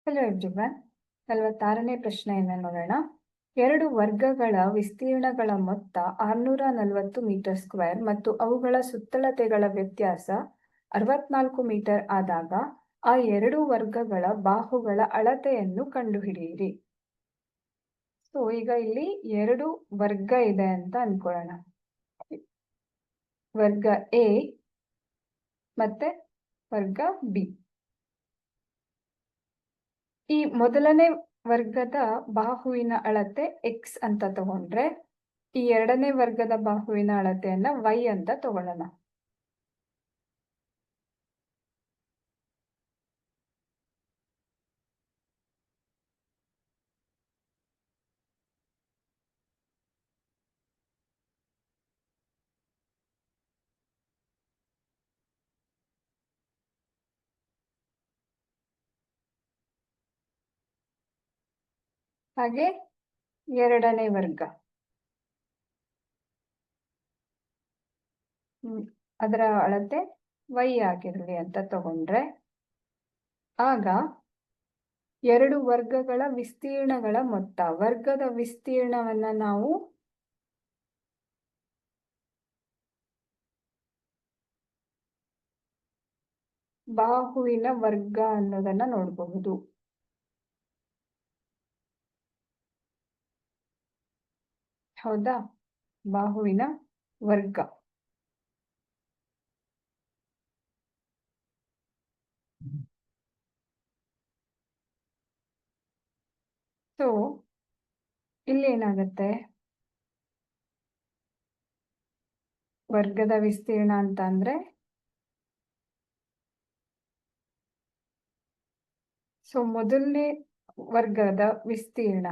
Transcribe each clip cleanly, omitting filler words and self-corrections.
Hello everyone. 46ನೇ ಪ್ರಶ್ನೆಯನ್ನು ನೋಡೋಣ. ಎರಡು ವರ್ಗಗಳ ವಿಸ್ತೀರ್ಣಗಳ ಮೊತ್ತ 640 ಮೀಟರ್ ಸ್ಕ್ವೇರ್ ಮತ್ತು ಅವುಗಳ ಸುತ್ತಳತೆಗಳ ವ್ಯತ್ಯಾಸ 64 ಮೀಟರ್ ಆದಾಗ ಆ ಎರಡು ವರ್ಗಗಳ ಬಾಹುಗಳ ಅಳತೆಯನ್ನು ಕಂಡುಹಿಡಿಯಿರಿ. ಸೊ ಈಗ ಇಲ್ಲಿ ಎರಡು ವರ್ಗ ಇದೆ ಅಂತ ಅನ್ಕೊಳ್ಳೋಣ. ವರ್ಗ ಎ ಮತ್ತೆ ವರ್ಗ ಬಿ. ಈ ಮೊದಲನೇ ವರ್ಗದ ಬಾಹುವಿನ ಅಳತೆ x ಅಂತ ತಗೊಂಡ್ರೆ ಈ ಎರಡನೇ ವರ್ಗದ ಬಾಹುವಿನ ಅಳತೆಯನ್ನ y ಅಂತ ತಗೊಳ್ಳೋಣ. ಹಾಗೆ ಎರಡನೇ ವರ್ಗ ಅದರ ಅಳತೆ y ಆಗಿರಲಿ ಅಂತ ತಗೊಂಡ್ರೆ ಆಗ ಎರಡು ವರ್ಗಗಳ ವಿಸ್ತೀರ್ಣಗಳ ಮೊತ್ತ, ವರ್ಗದ ವಿಸ್ತೀರ್ಣವನ್ನ ನಾವು ಬಾಹುವಿನ ವರ್ಗ ಅನ್ನೋದನ್ನ ನೋಡಬಹುದು. ಹೌದಾ? ಬಾಹುವಿನ ವರ್ಗ. ಸೊ ಇಲ್ಲಿ ಏನಾಗತ್ತೆ, ವರ್ಗದ ವಿಸ್ತೀರ್ಣ ಅಂತ ಅಂದ್ರೆ ಮೊದಲನೇ ವರ್ಗದ ವಿಸ್ತೀರ್ಣ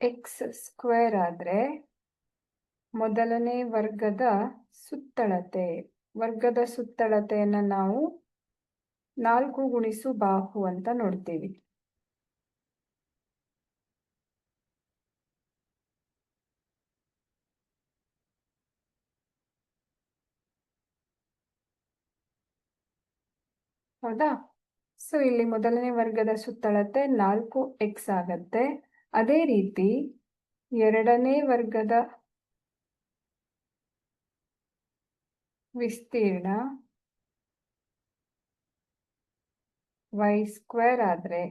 ಎಕ್ಸ್ ಸ್ಕ್ವೇರ್ ಆದ್ರೆ ಮೊದಲನೇ ವರ್ಗದ ಸುತ್ತಳತೆ, ವರ್ಗದ ಸುತ್ತಳತೆಯನ್ನ ನಾವು 4 ಗುಣಿಸು ಬಾಹು ಅಂತ ನೋಡ್ತೀವಿ. ಹೌದಾ? ಸೊ ಇಲ್ಲಿ ಮೊದಲನೇ ವರ್ಗದ ಸುತ್ತಳತೆ 4x ಆಗತ್ತೆ. ಅದೇ ರೀತಿ ಎರಡನೇ ವರ್ಗದ ವಿಸ್ತೀರ್ಣ y ಸ್ಕ್ವೇರ್ ಆದ್ರೆ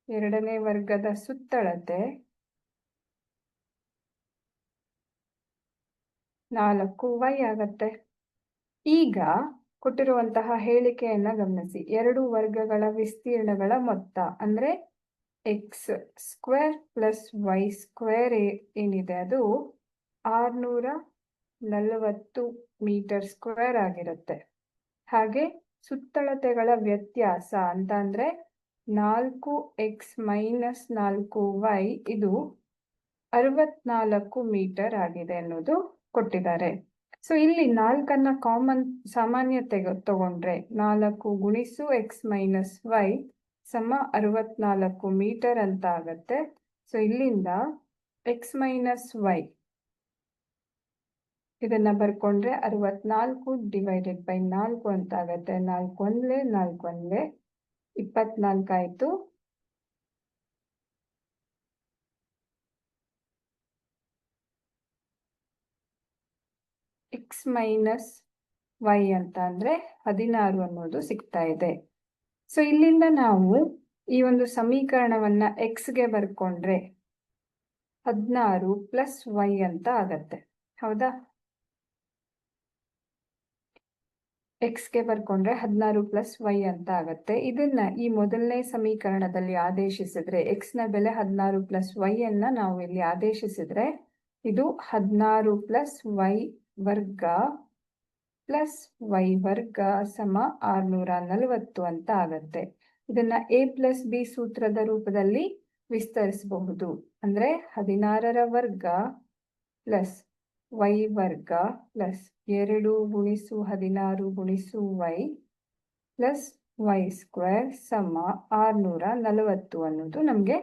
ಎರಡನೇ ವರ್ಗದ ಸುತ್ತಳತೆ 4y ಆಗತ್ತೆ. ಈಗ ಕೊಟ್ಟಿರುವಂತಹ ಹೇಳಿಕೆಯನ್ನ ಗಮನಿಸಿ. ಎರಡು ವರ್ಗಗಳ ವಿಸ್ತೀರ್ಣಗಳ ಮೊತ್ತ ಅಂದ್ರೆ X square plus Y square ಏನಿದೆ ಅದು 640 ಮೀಟರ್ ಸ್ಕ್ವೇರ್ ಆಗಿರುತ್ತೆ. ಹಾಗೆ ಸುತ್ತಳತೆಗಳ ವ್ಯತ್ಯಾಸ ಅಂತ ಅಂದ್ರೆ 4x ಮೈನಸ್ 4y ಇದು 64 ಮೀಟರ್ ಆಗಿದೆ ಅನ್ನೋದು ಕೊಟ್ಟಿದ್ದಾರೆ. ಸೊ ಇಲ್ಲಿ 4ಅನ್ನ ಸಾಮಾನ್ಯ ತಗೊಂಡ್ರೆ 4 ಗುಣಿಸು x ಮೈನಸ್ y ಸಮ 64 ಮೀಟರ್ ಅಂತ ಆಗತ್ತೆ. ಸೊ ಇಲ್ಲಿಂದ x ಮೈನಸ್ y ಇದನ್ನ ಬರ್ಕೊಂಡ್ರೆ 64 ಡಿವೈಡೆಡ್ ಬೈ 4 ಅಂತ ಆಗತ್ತೆ. 4 ಒಂದ್ಲೆ 4 ಒಂದ್ಲೆ 24 ಆಯ್ತು. x ಮೈನಸ್ y ಅಂತ ಅಂದ್ರೆ 16 ಅನ್ನೋದು ಸಿಗ್ತಾ ಇದೆ. ಸೊ ಇಲ್ಲಿಂದ ನಾವು ಈ ಒಂದು ಸಮೀಕರಣವನ್ನ x ಗೆ ಬರ್ಕೊಂಡ್ರೆ 16 ಪ್ಲಸ್ y ಅಂತ ಆಗತ್ತೆ. ಹೌದಾ? x ಗೆ ಬರ್ಕೊಂಡ್ರೆ 16 ಪ್ಲಸ್ y ಅಂತ ಆಗತ್ತೆ. ಇದನ್ನ ಈ ಮೊದಲನೇ ಸಮೀಕರಣದಲ್ಲಿ ಆದೇಶಿಸಿದ್ರೆ x ನ ಬೆಲೆ 16 ಪ್ಲಸ್ y ಅನ್ನ ನಾವು ಇಲ್ಲಿ ಆದೇಶಿಸಿದ್ರೆ ಇದು 16 ಪ್ಲಸ್ y ವರ್ಗ ಪ್ಲಸ್ y ವರ್ಗ ಸಮ 640 ಅಂತ ಆಗತ್ತೆ. ಇದನ್ನ a ಪ್ಲಸ್ b ಸೂತ್ರದ ರೂಪದಲ್ಲಿ ವಿಸ್ತರಿಸಬಹುದು. ಅಂದ್ರೆ 16ರ ವರ್ಗ ಪ್ಲಸ್ y ವರ್ಗ ಪ್ಲಸ್ 2 ಗುಣಿಸು 16 ಗುಣಿಸು y ಪ್ಲಸ್ y ಸ್ಕ್ವೇರ್ ಸಮ 640 ಅನ್ನೋದು ನಮಗೆ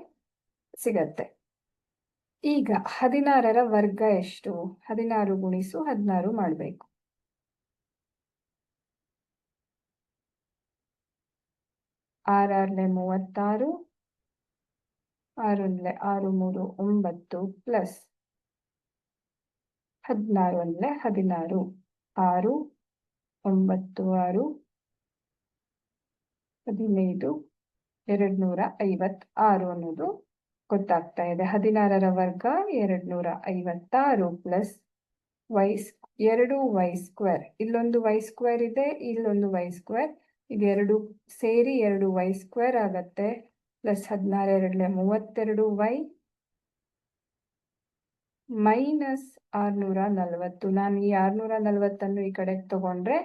ಸಿಗತ್ತೆ. ಈಗ 16ರ ವರ್ಗ ಎಷ್ಟು? 16 ಗುಣಿಸು 16 ಮಾಡಬೇಕು. 6 6 36, 6 6 3 9 ಪ್ಲಸ್ 16 16, 6 9 6 15 256 ಅನ್ನೋದು ಗೊತ್ತಾಗ್ತಾ ಇದೆ. 16ರ ವರ್ಗ 256 ಪ್ಲಸ್ ಎರಡು ವೈ ಸ್ಕ್ವೇರ್, ಇಲ್ಲೊಂದು ವೈ ಸ್ಕ್ವೇರ್ ಇದೆ, ಇಲ್ಲೊಂದು ವೈ ಸ್ಕ್ವೇರ್, ಇದೆರಡು ಸೇರಿ 2 ವೈ ಸ್ಕ್ವೇರ್ ಆಗತ್ತೆ. Plus 16 2 32 Y minus 640. ನಾನು ಈ 640 ಈ ಕಡೆಗೆ ತಗೊಂಡ್ರೆ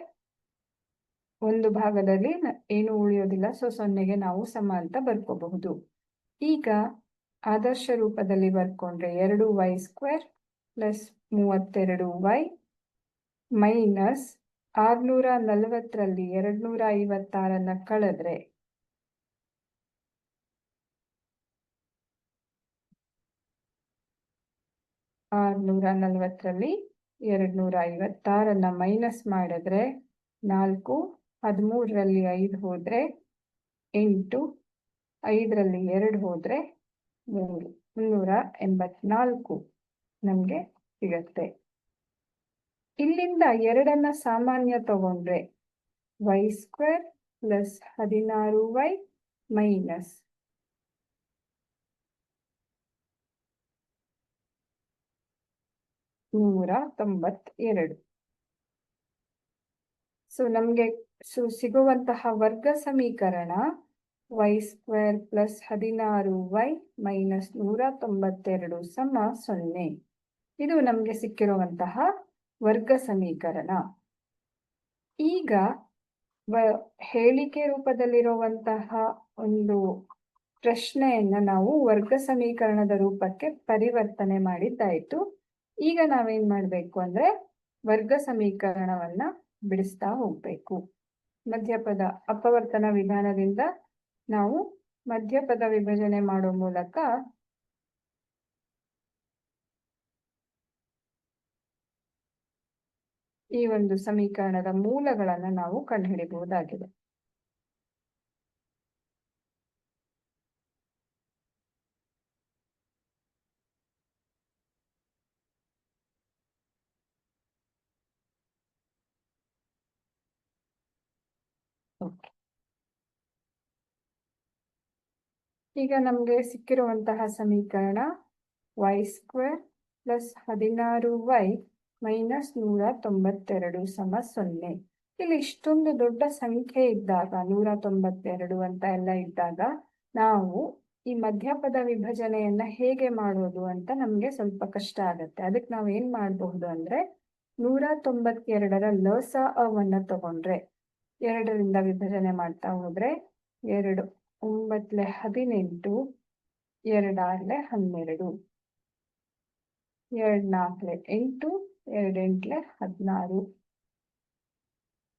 ಒಂದು ಭಾಗದಲ್ಲಿ ಏನು ಉಳಿಯೋದಿಲ್ಲ, ಸೊ 0ಗೆ ನಾವು ಸಮ ಅಂತ ಬರ್ಕೋಬಹುದು. ಈಗ ಆದರ್ಶ ರೂಪದಲ್ಲಿ ಬರ್ಕೊಂಡ್ರೆ 2 Y square plus 32 Y minus 640ರಲ್ಲಿ 256 ಕಳೆದ್ರೆ 640ರಲ್ಲಿ 256 ಮೈನಸ್ ಮಾಡಿದ್ರೆ 4, 13ರಲ್ಲಿ 5 ಹೋದ್ರೆ 8, 5ರಲ್ಲಿ 2 ಹೋದ್ರೆ 3, 384 ನಮಗೆ ಸಿಗತ್ತೆ. ಇಲ್ಲಿಂದ 2 ಸಾಮಾನ್ಯ ತಗೊಂಡ್ರೆ Y square plus 16 Y minus 192. So ನಮಗೆ ಸಿಗುವಂತಹ ವರ್ಗ ಸಮೀಕರಣ Y square plus 16 Y minus 192 ಸಮ 0. ಇದು ನಮಗೆ ಸಿಕ್ಕಿರುವಂತಹ ವರ್ಗ ಸಮೀಕರಣ. ಈಗ ಹೇಳಿಕೆ ರೂಪದಲ್ಲಿರುವಂತಹ ಒಂದು ಪ್ರಶ್ನೆಯನ್ನ ನಾವು ವರ್ಗ ಸಮೀಕರಣದ ರೂಪಕ್ಕೆ ಪರಿವರ್ತನೆ ಮಾಡಿದ್ದಾಯ್ತು. ಈಗ ನಾವೇನ್ ಮಾಡಬೇಕು ಅಂದ್ರೆ ವರ್ಗ ಸಮೀಕರಣವನ್ನ ಬಿಡಿಸ್ತಾ ಹೋಗ್ಬೇಕು. ಮಧ್ಯಪದ ಅಪವರ್ತನ ವಿಧಾನದಿಂದ ನಾವು ಮಧ್ಯಪದ ವಿಭಜನೆ ಮಾಡೋ ಮೂಲಕ ಈ ಒಂದು ಸಮೀಕರಣದ ಮೂಲಗಳನ್ನು ನಾವು ಕಂಡುಹಿಡಿಯಬಹುದಾಗಿದೆ. ಈಗ ನಮಗೆ ಸಿಕ್ಕಿರುವಂತಹ ಸಮೀಕರಣ Y square plus 16 Y minus 192 ಸಮ 0. ಇಲ್ಲಿ ಇಷ್ಟೊಂದು ದೊಡ್ಡ ಸಂಖ್ಯೆ ಇದ್ದಾಗ 192 ಅಂತ ಎಲ್ಲ ಇದ್ದಾಗ ನಾವು ಈ ಮಧ್ಯಪದ ವಿಭಜನೆಯನ್ನ ಹೇಗೆ ಮಾಡೋದು ಅಂತ ನಮ್ಗೆ ಸ್ವಲ್ಪ ಕಷ್ಟ ಆಗತ್ತೆ. ಅದಕ್ಕೆ ನಾವು ಏನ್ ಮಾಡಬಹುದು ಅಂದ್ರೆ 192ರ ಲಸಅವನ್ನ ತಗೊಂಡ್ರೆ 2ರಿಂದ ವಿಭಜನೆ ಮಾಡ್ತಾ ಹೋದ್ರೆ 2 9 18, 2 6 12, 2 4 8, 2 8 16,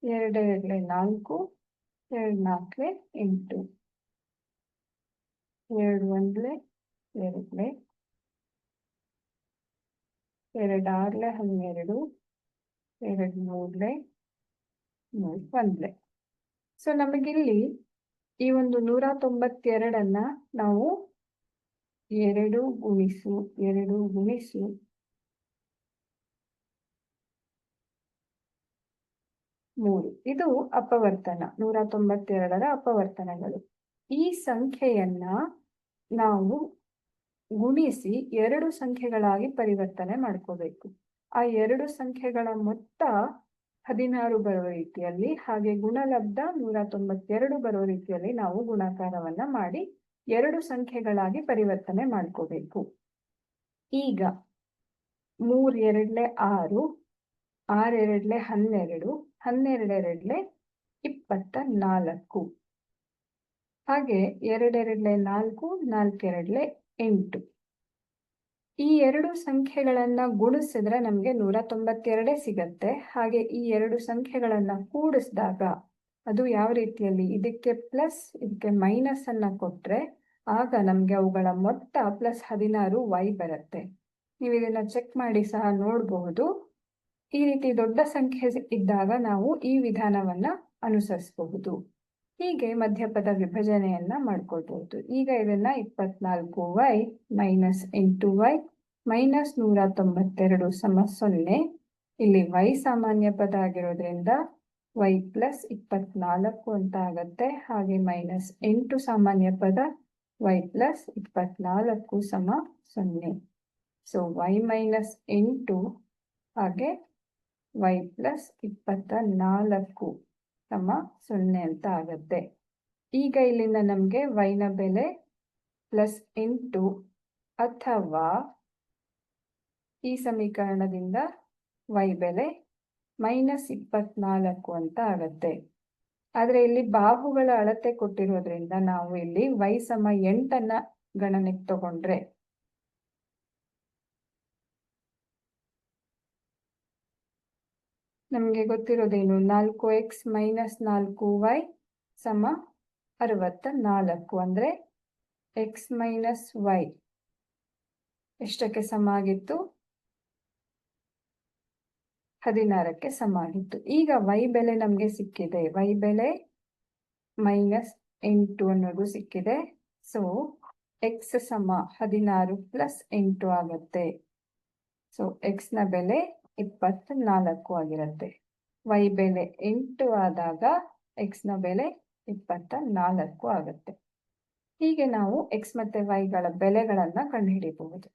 2 2 4, 2 4 8, 2 1 2, 2 6 12, 2 3 1. ಸೊ ನಮಗಿಲ್ಲಿ ಈ ಒಂದು 192ಅನ್ನ ನಾವು 2 ಗುಣಿಸು 2 ಗುಣಿಸು 3 ಇದು ಅಪವರ್ತನ. 192ರ ಅಪವರ್ತನಗಳು. ಈ ಸಂಖ್ಯೆಯನ್ನ ನಾವು ಗುಣಿಸಿ 2 ಸಂಖ್ಯೆಗಳಾಗಿ ಪರಿವರ್ತನೆ ಮಾಡ್ಕೋಬೇಕು. ಆ 2 ಸಂಖ್ಯೆಗಳ ಮೊತ್ತ 16 ಬರೋ ರೀತಿಯಲ್ಲಿ, ಹಾಗೆ ಗುಣಲಬ್ಧ 192 ಬರೋ ರೀತಿಯಲ್ಲಿ ನಾವು ಗುಣಾಕಾರವನ್ನ ಮಾಡಿ 2 ಸಂಖ್ಯೆಗಳಾಗಿ ಪರಿವರ್ತನೆ ಮಾಡ್ಕೋಬೇಕು. ಈಗ 3 2 6, 6 2 12, 12 2 24, ಹಾಗೆ 2 2 4, 4 2 8. ಈ 2 ಸಂಖ್ಯೆಗಳನ್ನ ಗುಣಿಸಿದ್ರೆ ನಮಗೆ 192 ಸಿಗತ್ತೆ. ಹಾಗೆ ಈ 2 ಸಂಖ್ಯೆಗಳನ್ನ ಕೂಡಿಸಿದಾಗ ಅದು ಯಾವ ರೀತಿಯಲ್ಲಿ, ಇದಕ್ಕೆ ಪ್ಲಸ್ ಇದಕ್ಕೆ ಮೈನಸ್ ಅನ್ನ ಕೊಟ್ರೆ ಆಗ ನಮಗೆ ಅವುಗಳ ಮೊತ್ತ +16y ಬರುತ್ತೆ. ನೀವು ಇದನ್ನು ಚೆಕ್ ಮಾಡಿ ಸಹ ನೋಡಬಹುದು. ಈ ರೀತಿ ದೊಡ್ಡ ಸಂಖ್ಯೆ ಇದ್ದಾಗ ನಾವು ಈ ವಿಧಾನವನ್ನು ಅನುಸರಿಸಬಹುದು. ಹೀಗೆ ಮಧ್ಯಪದ ವಿಭಜನೆಯನ್ನ ಮಾಡ್ಕೊಳ್ಬಹುದು. ಈಗ ಇದನ್ನ 24y - 8y - 192 0. ಇಲ್ಲಿ y ಸಾಮಾನ್ಯ ಪದ ಆಗಿರೋದ್ರಿಂದ y + 24 ಅಂತ ಆಗತ್ತೆ. ಹಾಗೆ -8 ಸಾಮಾನ್ಯ ಪದ y + 24 0. ಸೊ y - 8 ಹಾಗೆ y + 24 0 ಅಂತ ಆಗತ್ತೆ. ಈಗ ಇಲ್ಲಿಂದ ನಮಗೆ y ನ ಬೆಲೆ +8 ಅಥವಾ ಈ ಸಮೀಕರಣದಿಂದ y ಬೆಲೆ -24 ಅಂತ ಆಗತ್ತೆ. ಆದರೆ ಇಲ್ಲಿ ಬಾಹುಗಳ ಅಳತೆ ಕೊಟ್ಟಿರೋದ್ರಿಂದ ನಾವು ಇಲ್ಲಿ y 8 ಅನ್ನ ಗಣನೆಗೆ ತಗೊಂಡ್ರೆ ನಮಗೆ ಗೊತ್ತಿರೋದೇನು, 4x - 4y = 64. ಅಂದರೆ x - y ಎಷ್ಟಕ್ಕೆ ಸಮ ಆಗಿತ್ತು? 16ಕ್ಕೆ ಸಮ ಆಗಿತ್ತು. ಈಗ y ಬೆಲೆ ನಮಗೆ ಸಿಕ್ಕಿದೆ. y ಬೆಲೆ -8 ಅನ್ನೋದು ಸಿಕ್ಕಿದೆ. ಸೊ x = 16 + 8 ಆಗುತ್ತೆ. ಸೊ x ನ ಬೆಲೆ 24 ಆಗಿರುತ್ತೆ. y ಬೆಲೆ 8 ಆದಾಗ x ನ ಬೆಲೆ 24 ಆಗುತ್ತೆ. ಹೀಗೆ ನಾವು x ಮತ್ತು y ಗಳ ಬೆಲೆಗಳನ್ನು ಕಂಡುಹಿಡಿಯಬಹುದು.